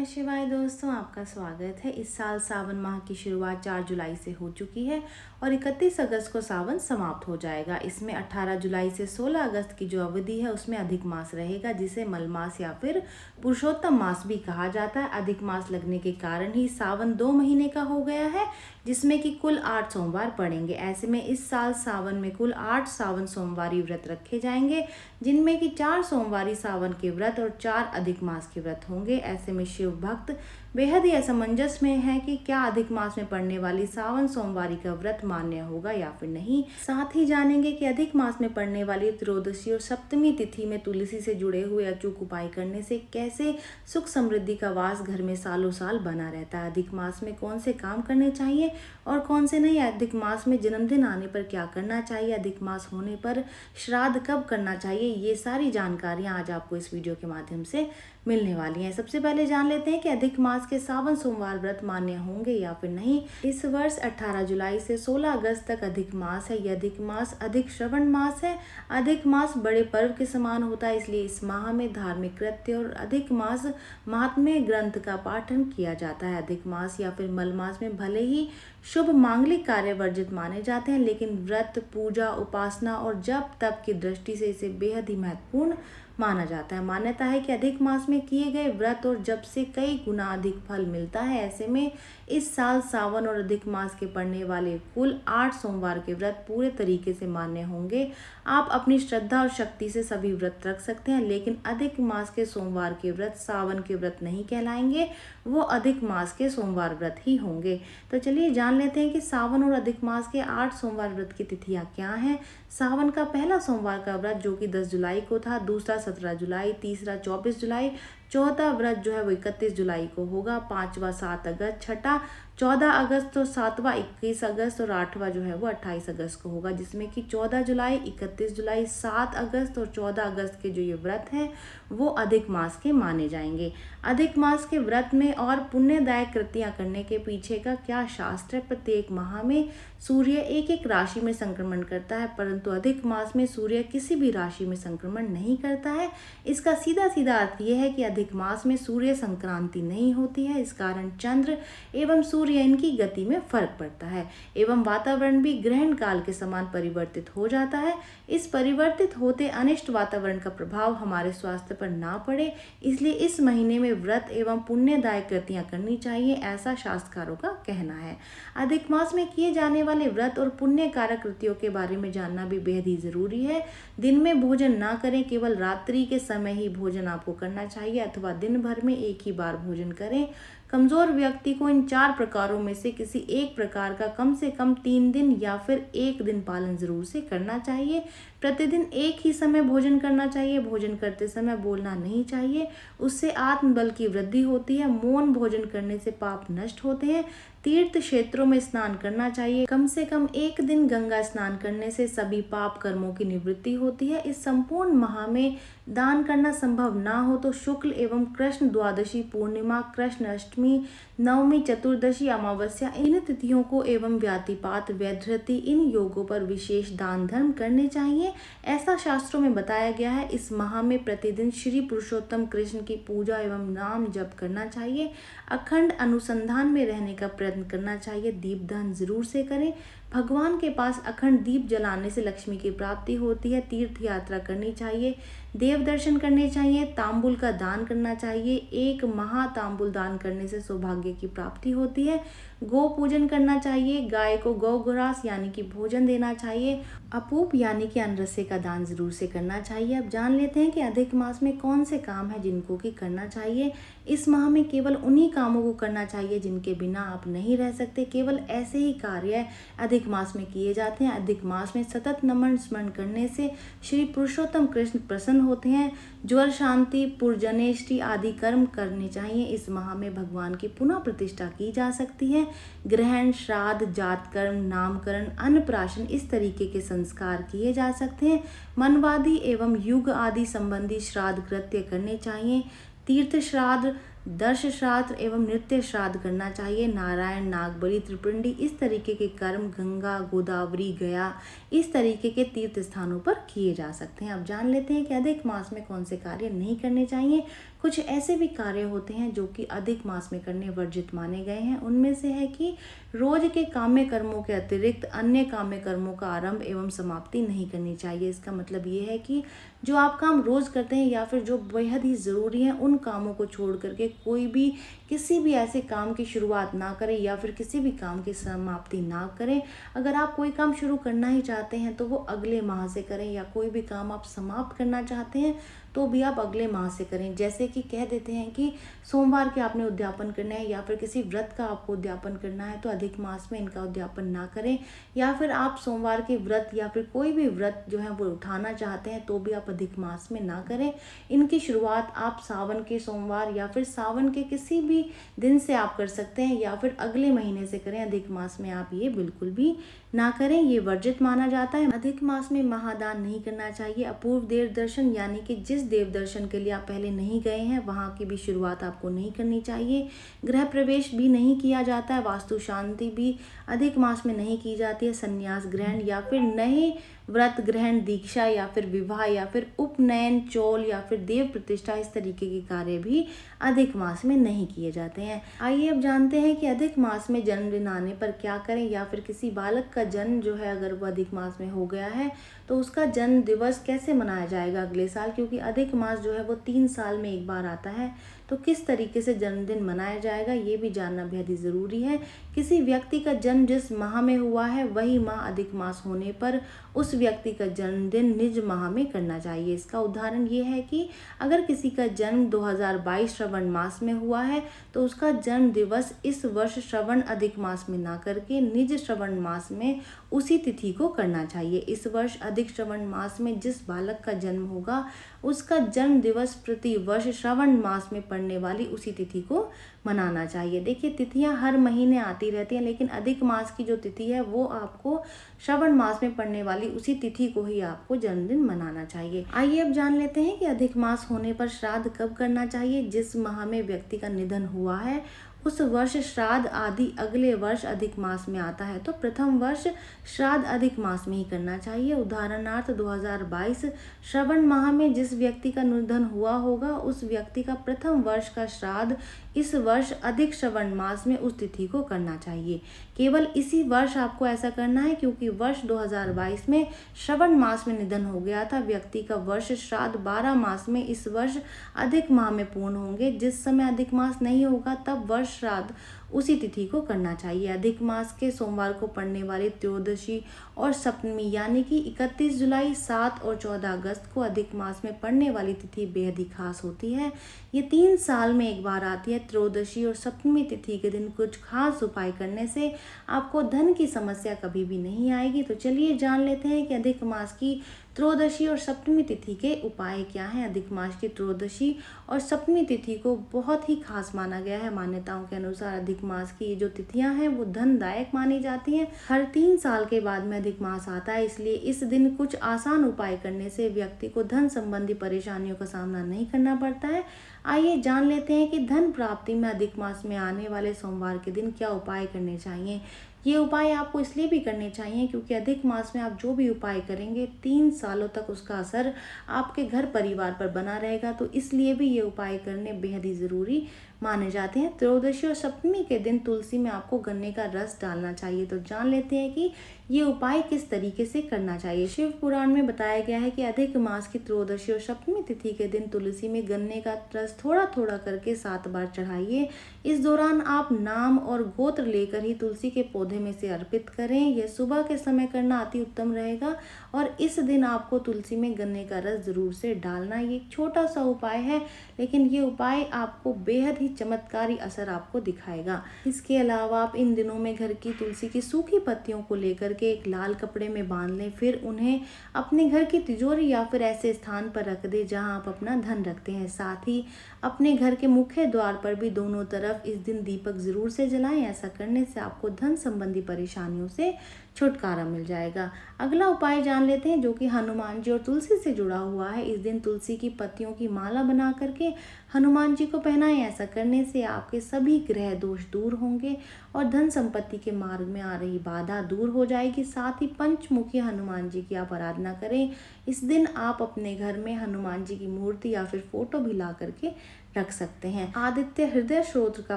नमः शिवाय दोस्तों, आपका स्वागत है। इस साल सावन माह की शुरुआत 4 जुलाई से हो चुकी है और 31 अगस्त को सावन समाप्त हो जाएगा। इसमें 18 जुलाई से 16 अगस्त की जो अवधि है उसमें अधिक मास रहेगा, जिसे मलमास या फिर पुरुषोत्तम मास भी कहा जाता है। अधिक मास लगने के कारण ही सावन 2 महीने का हो गया है, जिसमें कि कुल 8 सोमवार पड़ेंगे। ऐसे में इस साल सावन में कुल 8 सावन सोमवारी व्रत रखे जाएंगे, जिनमें कि 4 सोमवारी सावन के व्रत और 4 अधिक मास के व्रत होंगे। ऐसे में शिव भक्त बेहद ही असमंजस में है कि क्या अधिक मास में पड़ने वाली सावन सोमवारी का व्रत मान्य होगा या फिर नहीं। साथ ही जानेंगे कि अधिक मास में पड़ने वाली त्रयोदशी और सप्तमी तिथि में तुलसी से जुड़े हुए अचूक उपाय करने से कैसे सुख समृद्धि का वास घर में सालों साल बना रहता है। अधिक मास में कौन से काम करने चाहिए और कौन से नहीं। अधिक मास में जन्मदिन आने पर क्या करना चाहिए, अधिक मास होने पर श्राद्ध कब करना चाहिए, ये सारी जानकारियां आज आपको इस वीडियो के माध्यम से मिलने वाली हैं। सबसे पहले जान लेते हैं कि अधिक मास के सावन सोमवार व्रत मान्य होंगे या फिर नहीं। इस वर्ष 18 जुलाई से 16 अगस्त तक अधिक मास है। यह अधिक मास अधिक श्रवण मास है। अधिक मास बड़े पर्व के समान होता है, इसलिए इस माह में धार्मिक कृत्य और अधिक मास महात्म्य ग्रंथ का पाठन किया जाता है। अधिक मास या फिर मल मास में भले ही शुभ मांगलिक कार्य वर्जित माने जाते हैं, लेकिन व्रत, पूजा, उपासना और जप तप की दृष्टि से इसे बेहद ही महत्वपूर्ण माना जाता है। मान्यता है कि अधिक मास में किए गए व्रत और जप से कई गुना अधिक फल मिलता है। ऐसे में इस साल सावन और अधिक मास के पड़ने वाले कुल 8 सोमवार के व्रत पूरे तरीके से मान्य होंगे। आप अपनी श्रद्धा और शक्ति से सभी व्रत रख सकते हैं, लेकिन अधिक मास के सोमवार के व्रत सावन के व्रत नहीं कहलाएंगे, वो अधिक मास के सोमवार व्रत ही होंगे। तो चलिए जान लेते हैं कि सावन और अधिक मास के 8 सोमवार व्रत की तिथियां क्या हैं। सावन का पहला सोमवार का व्रत जो कि 10 जुलाई को था, दूसरा 17 जुलाई, तीसरा 24 जुलाई, चौथा व्रत जो है वो 31 जुलाई को होगा, पांचवा 7 अगस्त, छठा 14 अगस्त और सातवां 21 अगस्त और आठवां जो है वो 28 अगस्त को होगा, जिसमें कि 14 जुलाई, 31 जुलाई, 7 अगस्त और 14 अगस्त के जो ये व्रत हैं वो अधिक मास के माने जाएंगे। अधिक मास के व्रत में और पुण्यदायक कृतियां करने के पीछे का क्या शास्त्र है। प्रत्येक माह में सूर्य एक एक राशि में संक्रमण करता है, परंतु अधिक मास में सूर्य किसी भी राशि में संक्रमण नहीं करता है। इसका सीधा सीधा अर्थ यह है कि अधिक मास में सूर्य संक्रांति नहीं होती है। इस कारण चंद्र एवं सूर्य इनकी गति में फर्क पड़ता है एवं वातावरण भी ग्रहण काल के समान परिवर्तित हो जाता है। इस परिवर्तित होते अनिष्ट वातावरण का प्रभाव हमारे स्वास्थ्य पर ना पड़े, इसलिए इस महीने में व्रत एवं पुण्यदायक कृतियां करनी चाहिए, ऐसा शास्त्रकारों का कहना है। अधिक मास में किए जाने वाले व्रत और पुण्य कारक कृतियों के बारे में जानना भी बेहद ही जरूरी है। दिन में भोजन ना करें, केवल रात्रि के समय ही भोजन आपको करना चाहिए अथवा दिन भर में एक ही बार भोजन करें। कमजोर व्यक्ति को इन 4 प्रकारों में से किसी एक प्रकार का कम से कम 3 दिन या फिर 1 दिन पालन जरूर से करना चाहिए। प्रतिदिन एक ही समय भोजन करना चाहिए। भोजन करते समय बोलना नहीं चाहिए, उससे आत्मबल की वृद्धि होती है। मौन भोजन करने से पाप नष्ट होते हैं। तीर्थ क्षेत्रों में स्नान करना चाहिए। कम से कम 1 दिन गंगा स्नान करने से सभी पाप कर्मों की निवृत्ति होती है। इस संपूर्ण माह में दान करना संभव ना हो तो शुक्ल एवं कृष्ण द्वादशी, पूर्णिमा, कृष्ण अष्टमी, नवमी, चतुर्दशी, अमावस्या इन तिथियों को एवं व्यातिपात, वैधृति इन योगों पर विशेष दान धर्म करने चाहिए, ऐसा शास्त्रों में बताया गया है। इस माह में प्रतिदिन श्री पुरुषोत्तम कृष्ण की पूजा एवं नाम जप करना चाहिए। अखंड अनुसंधान में रहने का प्रयत्न करना चाहिए। दीप दान जरूर से करें। भगवान के पास अखंड दीप जलाने से लक्ष्मी की प्राप्ति होती है। तीर्थ यात्रा करनी चाहिए। देव दर्शन करने चाहिए। तांबुल का दान करना चाहिए। एक महा तांबुल दान करने से सौभाग्य की प्राप्ति होती है। गौ पूजन करना चाहिए। गाय को गौ ग्रास यानी कि भोजन देना चाहिए। अपूप यानी कि अनरसे का दान जरूर से करना चाहिए। अब जान लेते हैं कि अधिक मास में कौन से काम है जिनको कि करना चाहिए। इस माह में केवल उन्हीं कामों को करना चाहिए जिनके बिना आप नहीं रह सकते। केवल ऐसे ही कार्य अधिक मास में किए जाते हैं। अधिक मास में सतत नमन स्मरण करने से श्री पुरुषोत्तम कृष्ण प्रसन्न होते हैं। ज्वर शांति, पुरजनेष्टि आदि कर्म करने चाहिए। इस माह में भगवान की पुनः प्रतिष्ठा की जा सकती है। ग्रहण, श्राद्ध, जात कर्म, नामकरण, अन्नप्राशन इस तरीके के संस्कार किए जा सकते हैं। मनवादी एवं युग आदि संबंधी श्राद्ध कृत्य करने चाहिए। तीर्थ श्राद्ध दर्श श्राद्ध एवं नृत्य श्राद्ध करना चाहिए। नारायण, नागबली, त्रिपिंडी इस तरीके के कर्म गंगा, गोदावरी, गया इस तरीके के तीर्थ स्थानों पर किए जा सकते हैं। अब जान लेते हैं कि अधिक मास में कौन से कार्य नहीं करने चाहिए। कुछ ऐसे भी कार्य होते हैं जो कि अधिक मास में करने वर्जित माने गए हैं। उनमें से है कि रोज के काम्य कर्मों के अतिरिक्त अन्य काम्य कर्मों का आरंभ एवं समाप्ति नहीं करनी चाहिए। इसका मतलब ये है कि जो आप काम रोज करते हैं या फिर जो बेहद ही ज़रूरी हैं उन कामों को छोड़ करके कोई भी किसी भी ऐसे काम की शुरुआत ना करें या फिर किसी भी काम की समाप्ति ना करें। अगर आप कोई काम शुरू करना ही चाहते हैं तो वो अगले माह से करें, या कोई भी काम आप समाप्त करना चाहते हैं तो भी आप अगले माह से करें। जैसे कि कह देते हैं कि सोमवार के आपने उद्यापन करना है या फिर किसी व्रत का आपको उद्यापन करना है तो अधिक मास में इनका उद्यापन ना करें, या फिर आप सोमवार के व्रत या फिर कोई भी व्रत जो है वो उठाना चाहते हैं तो भी आप अधिक मास में ना करें। इनकी शुरुआत आप सावन के सोमवार या फिर सावन के किसी भी दिन से आप कर सकते हैं या फिर अगले महीने से करें। अधिक मास में आप ये बिल्कुल भी ना करें, ये वर्जित माना जाता है। अधिक मास में महादान नहीं करना चाहिए। अपूर्व देव दर्शन यानी कि जिस देव दर्शन के लिए आप पहले नहीं गए हैं वहां की भी शुरुआत आपको नहीं करनी चाहिए। गृह प्रवेश भी नहीं किया जाता है। वास्तु शांति भी अधिक मास में नहीं की जाती है। संन्यास ग्रहण या फिर नए व्रत ग्रहण, दीक्षा या फिर विवाह या फिर उपनयन, चौल या फिर देव प्रतिष्ठा इस तरीके के कार्य भी अधिक मास में नहीं किए जाते हैं। आइए अब जानते हैं कि अधिक मास में जन्मदिन आने पर क्या करें, या फिर किसी बालक का जन्म जो है अगर वो अधिक मास में हो गया है तो उसका जन्म दिवस कैसे मनाया जाएगा अगले साल, क्योंकि अधिक मास जो है वो 3 साल में एक बार आता है। तो किस तरीके से जन्मदिन मनाया जाएगा ये भी जानना बेहद ही ज़रूरी है। किसी व्यक्ति का जन्म जिस माह में हुआ है वही माह अधिक मास होने पर उस व्यक्ति का जन्मदिन निज माह में करना चाहिए। इसका उदाहरण ये है कि अगर किसी का जन्म 2022 श्रवण मास में हुआ है तो उसका जन्म दिवस इस वर्ष श्रवण अधिक मास में ना करके निज श्रवण मास में उसी तिथि को करना चाहिए। इस वर्ष अधिक श्रवण मास में जिस बालक का जन्म होगा उसका जन्म दिवस प्रति वर्ष श्रवण मास में पड़ने वाली उसी तिथि को मनाना चाहिए। देखिए तिथियां हर महीने आती रहती हैं, लेकिन अधिक मास की जो तिथि है वो आपको श्रवण मास में पड़ने वाली उसी तिथि को ही आपको जन्मदिन मनाना चाहिए। आइए अब जान लेते हैं कि अधिक मास होने पर श्राद्ध कब करना चाहिए। जिस माह में व्यक्ति का निधन हुआ है उस वर्ष श्राद्ध आदि अगले वर्ष अधिक मास में आता है तो प्रथम वर्ष श्राद्ध अधिक मास में ही करना चाहिए। उदाहरणार्थ 2022 श्रवण माह में जिस व्यक्ति का निधन हुआ होगा उस व्यक्ति का प्रथम वर्ष का श्राद्ध इस वर्ष अधिक श्रवण मास में उस तिथि को करना चाहिए। केवल इसी वर्ष आपको ऐसा करना है क्योंकि वर्ष 2022 में श्रवण मास में निधन हो गया था। व्यक्ति का वर्ष श्राद्ध 12 मास में इस वर्ष अधिक माह में पूर्ण होंगे। जिस समय अधिक मास नहीं होगा तब वर्ष श्राद्ध उसी तिथि को करना चाहिए। अधिक मास के सोमवार को पड़ने वाली त्रयोदशी और सप्तमी यानी कि 31 जुलाई, 7 और 14 अगस्त को अधिक मास में पड़ने वाली तिथि बेहद ही खास होती है। ये 3 साल में एक बार आती है। त्रयोदशी और सप्तमी तिथि के दिन कुछ खास उपाय करने से आपको धन की समस्या कभी भी नहीं आएगी। तो चलिए जान लेते हैं कि अधिक मास की त्रयोदशी और सप्तमी तिथि के उपाय क्या हैं। अधिक मास की त्रयोदशी और सप्तमी तिथि को बहुत ही खास माना गया है। मान्यताओं के अनुसार अधिक मास की ये जो तिथियां हैं वो धनदायक मानी जाती हैं। हर 3 साल के बाद में अधिक मास आता है, इसलिए इस दिन कुछ आसान उपाय करने से व्यक्ति को धन संबंधी परेशानियों का सामना नहीं करना पड़ता है। आइए जान लेते हैं कि धन प्राप्ति में अधिक मास में आने वाले सोमवार के दिन क्या उपाय करने चाहिए। ये उपाय आपको इसलिए भी करने चाहिए क्योंकि अधिक मास में आप जो भी उपाय करेंगे 3 सालों तक उसका असर आपके घर परिवार पर बना रहेगा, तो इसलिए भी ये उपाय करने बेहद ही ज़रूरी माने जाते हैं। त्रयोदशी और सप्तमी के दिन तुलसी में आपको गन्ने का रस डालना चाहिए। तो जान लेते हैं कि ये उपाय किस तरीके से करना चाहिए। शिव पुराण में बताया गया है कि अधिक मास की त्रयोदशी और सप्तमी तिथि के दिन तुलसी में गन्ने का रस थोड़ा थोड़ा करके 7 बार चढ़ाइए। इस दौरान आप नाम और गोत्र लेकर ही तुलसी के पौधे में से अर्पित करें। यह सुबह के समय करना अति उत्तम रहेगा और इस दिन आपको तुलसी में गन्ने का रस जरूर से डालना। ये एक छोटा सा उपाय है, लेकिन ये उपाय आपको बेहद ही चमत्कारी असर आपको दिखाएगा। इसके अलावा आप इन दिनों में घर की तुलसी की सूखी पत्तियों को लेकर के एक लाल कपड़े में बांध लें, फिर उन्हें अपने घर की तिजोरी या फिर ऐसे स्थान पर रख दें जहां आप अपना धन रखते हैं। साथ ही अपने घर के मुख्य द्वार पर भी दोनों तरफ इस दिन दीपक जरूर से जलाएं। ऐसा करने से आपको धन संबंधी परेशानियों से छुटकारा मिल जाएगा। अगला उपाय जान लेते हैं जो कि हनुमान जी और तुलसी से जुड़ा हुआ है। इस दिन तुलसी की पत्तियों की माला बना करके हनुमान जी को पहनाएं। ऐसा करने से आपके सभी ग्रह दोष दूर होंगे और धन संपत्ति के मार्ग में आ रही बाधा दूर हो जाएगी। साथ ही पंचमुखी हनुमान जी की आप आराधना करें। इस दिन आप अपने घर में हनुमान जी की मूर्ति या फिर फोटो भी ला करके रख सकते हैं। आदित्य हृदय स्तोत्र का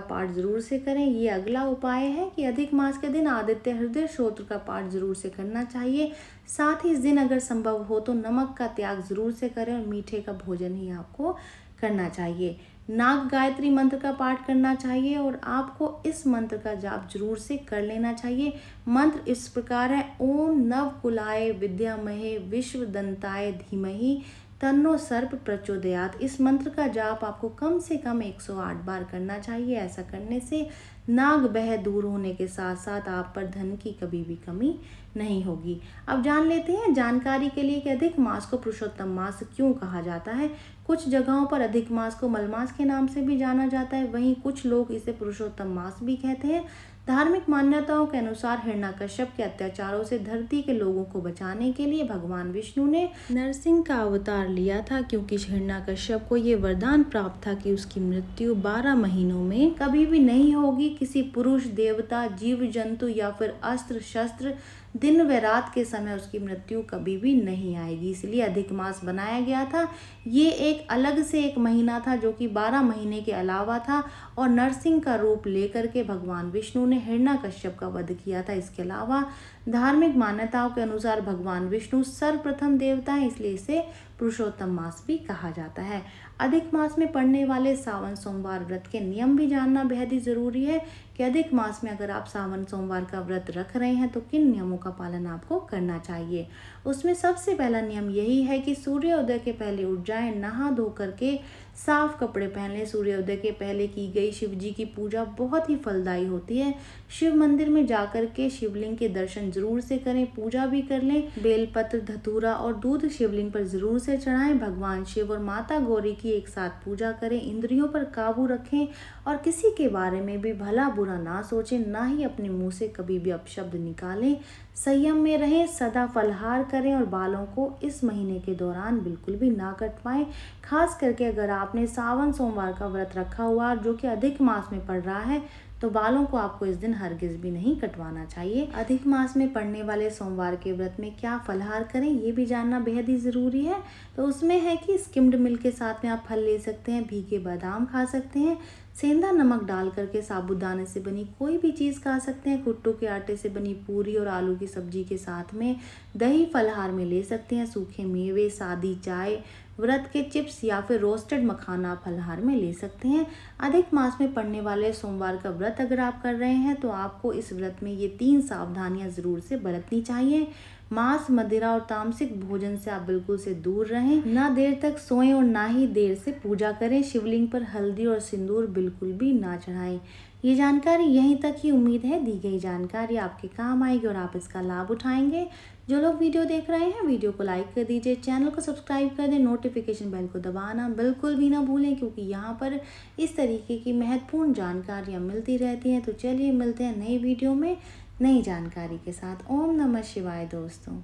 पाठ जरूर से करें। ये अगला उपाय है कि अधिक मास के दिन आदित्य हृदय स्तोत्र का पाठ जरूर से करना चाहिए। साथ ही इस दिन अगर संभव हो तो नमक का त्याग जरूर से करें और मीठे का भोजन ही आपको करना चाहिए। नाग गायत्री मंत्र का पाठ करना चाहिए और आपको इस मंत्र का जाप जरूर से कर लेना चाहिए। मंत्र इस प्रकार है, ओम नव कुलाय विद्यामहे विश्व दंताय धीमहि तन्नो सर्प प्रचोदयात। इस मंत्र का जाप आपको कम से कम 108 बार करना चाहिए। ऐसा करने से नाग बह दूर होने के साथ साथ आप पर धन की कभी भी कमी नहीं होगी। अब जान लेते हैं जानकारी के लिए कि अधिक मास को पुरुषोत्तम मास क्यों कहा जाता है। कुछ जगहों पर अधिक मास को मलमास के नाम से भी जाना जाता है, वहीं कुछ लोग इसे पुरुषोत्तम मास भी कहते हैं। धार्मिक मान्यताओं के अनुसार हिरण्यकश्यप के अत्याचारों से धरती के लोगों को बचाने के लिए भगवान विष्णु ने नरसिंह का अवतार लिया था, क्योंकि हिरण्यकश्यप को ये वरदान प्राप्त था कि उसकी मृत्यु 12 महीनों में कभी भी नहीं होगी। किसी पुरुष, देवता, जीव जंतु या फिर अस्त्र शस्त्र दिन व रात के समय उसकी मृत्यु कभी भी नहीं आएगी, इसलिए अधिक मास बनाया गया था। ये एक अलग से एक महीना था जो कि 12 महीने के अलावा था और नरसिंह का रूप लेकर के भगवान विष्णु ने हिरण्यकश्यप का वध किया था। इसके अलावा धार्मिक मान्यताओं के अनुसार भगवान विष्णु सर्वप्रथम देवता है, इसलिए इसे पुरुषोत्तम मास भी कहा जाता है। अधिक मास में पड़ने वाले सावन सोमवार व्रत के नियम भी जानना बेहद ही जरूरी है कि अधिक मास में अगर आप सावन सोमवार का व्रत रख रहे हैं तो किन नियमों का पालन आपको करना चाहिए। उसमें सबसे पहला नियम यही है कि सूर्योदय के पहले उठ जाएं, नहा धो करके साफ कपड़े पहन लें। सूर्योदय के पहले की गई शिव जी की पूजा बहुत ही फलदायी होती है। शिव मंदिर में जाकर के शिवलिंग के दर्शन जरूर से करें, पूजा भी कर लें। बेलपत्र, धतूरा और दूध शिवलिंग पर जरूर से चढ़ाएं। भगवान शिव और माता गौरी की एक साथ पूजा करें। इंद्रियों पर काबू रखें और किसी के बारे में भी भला बुरा ना सोचें, ना ही अपने मुंह से कभी भी अपशब्द निकालें। संयम में रहें, सदा फलाहार करें और बालों को इस महीने के दौरान बिल्कुल भी ना कटवाएं। खास करके अगर आपने सावन सोमवार का व्रत रखा हुआ जो कि अधिक मास में पड़ रहा है तो बालों को आपको इस दिन हरगिज भी नहीं कटवाना चाहिए। अधिक मास में पड़ने वाले सोमवार के व्रत में क्या फलाहार करें ये भी जानना बेहद ही जरूरी है। तो उसमें है कि स्किम्ड मिल्क के साथ में आप फल ले सकते हैं, भीगे बादाम खा सकते हैं, सेंधा नमक डाल करके साबूदाने से बनी कोई भी चीज़ खा सकते हैं, कुट्टू के आटे से बनी पूरी और आलू की सब्जी के साथ में दही फलाहार में ले सकते हैं, सूखे मेवे, सादी चाय, व्रत के चिप्स या फिर रोस्टेड मखाना फलाहार में ले सकते हैं। अधिक मास में पड़ने वाले सोमवार का व्रत अगर आप कर रहे हैं तो आपको इस व्रत में ये 3 सावधानियां जरूर से बरतनी चाहिए। मांस, मदिरा और तामसिक भोजन से आप बिल्कुल से दूर रहें। ना देर तक सोएं और ना ही देर से पूजा करें। शिवलिंग पर हल्दी और सिंदूर बिल्कुल भी ना चढ़ाएं। ये जानकारी यहीं तक ही। उम्मीद है दी गई जानकारी आपके काम आएगी और आप इसका लाभ उठाएंगे। जो लोग वीडियो देख रहे हैं वीडियो को लाइक कर दीजिए, चैनल को सब्सक्राइब कर दें, नोटिफिकेशन बेल को दबाना बिल्कुल भी ना भूलें, क्योंकि यहाँ पर इस तरीके की महत्वपूर्ण जानकारियाँ मिलती रहती हैं। तो चलिए मिलते हैं नई वीडियो में नई जानकारी के साथ। ओम नमः शिवाय दोस्तों।